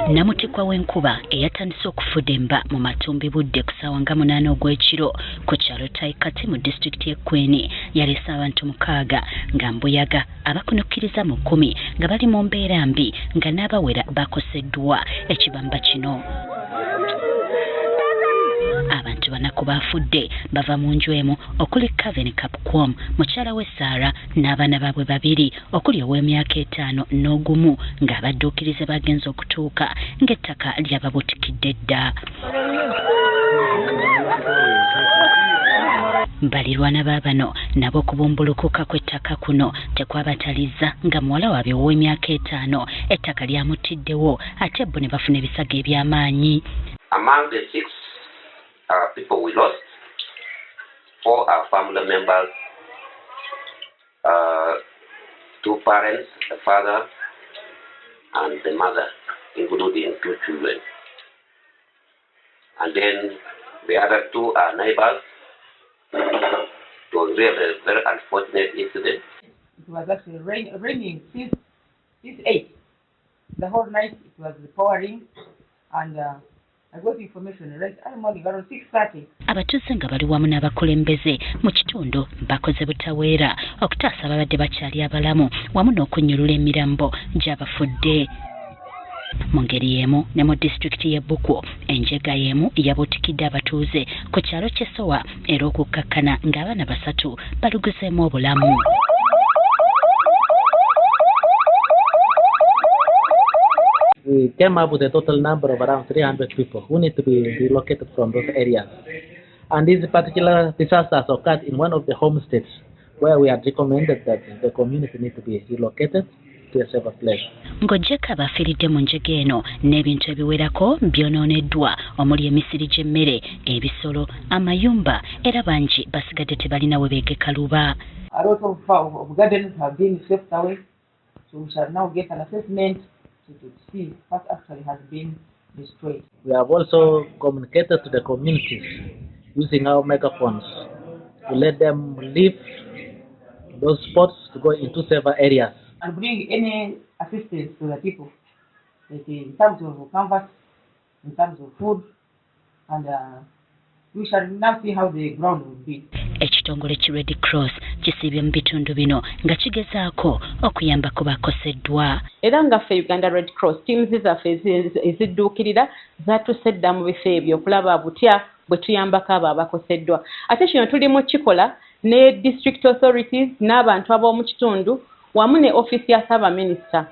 Namutikwa w'enkuba eyatandise okufudemba mu matumbi budde ku ssaawa nga 8 ogw'ekiro ku kyalo Taikati mu disitulikiti y'Ekweni yaleese abantu 6 nga mbuyaga abakunukkiriza mu 10 nga bali mu mbeera mbi nga n'abawera bakoseddwa ekibamba kino. Abantu banako bafudde bava mu nju emu okuli Kevin Kapkwom mukyala we Sarah n'abaana baabwe 2 okuli ow'emyaka 5 n'ogumu ng'abadduukirize bagenza okutuuka ng'ettaka lyababutikidde dda. Balirwana baabano nabo okubumbulukuka kw'ettaka kuno tekwabataliza nga muwala waabwe ow'emyaka 5 ettaka lyamutiddewo ate bo ne bafuna ebisago eby'amaanyi. Among the 6 people we lost, 4 are family members, 2 parents, the father and the mother, including 2 children. And then the other 2 are neighbors. It was really a very unfortunate incident. It was actually raining since 8. The whole night it was pouring, and I got information right early morning around 6:30. Abatuuze nga bali wamu n'abakulembeze mu kitundu bakoze butaweera okutaasa ababadde bakyali abalamu wamu n'okunnyulula emirambo gy'abafudde. Mu ngeri y'emu ne mu disitulikiti y'e Bukwo enjega y'emu yabuutikidde abatuuze ku kyalo ky'Essowa era okukkakkana ng'abaana 3 baluguzeemu obulamu. We came up with a total number of around 300 people who need to be relocated from those areas. And these particular disasters occurred in one of the homesteads where we had recommended that the community need to be relocated to a safer place. Ng'ojjeko abafiiridde mu njega eno n'ebintu ebiwerako byonooneddwa omuli emisiri gy'emmere, ebisolo, amayumba era bangi basigadde tebalina we beegeka luba. A lot of gardens have been swept away, so we shall now get an assessment to see what actually has been destroyed. We have also communicated to the communities using our megaphones to let them leave those spots to go into safer areas. And bring any assistance to the people, like in terms of canvas, in terms of food, and we shall now see how the ground will be. Ekitongole ki Red Cross kisiibye mu bitundu bino nga kigezaako okuyambako bakoseddwa. Era nga ffe Uganda Red Cross teams zaffe ezidduukirira zatusedda mu bifo ebyo okulaba butya bwe tuyambako abo abakoseddwa. Ate kino tulimu kikola ne district authorities n'abantu ab'omu kitundu wamu ne office ya Ssaabaminisita.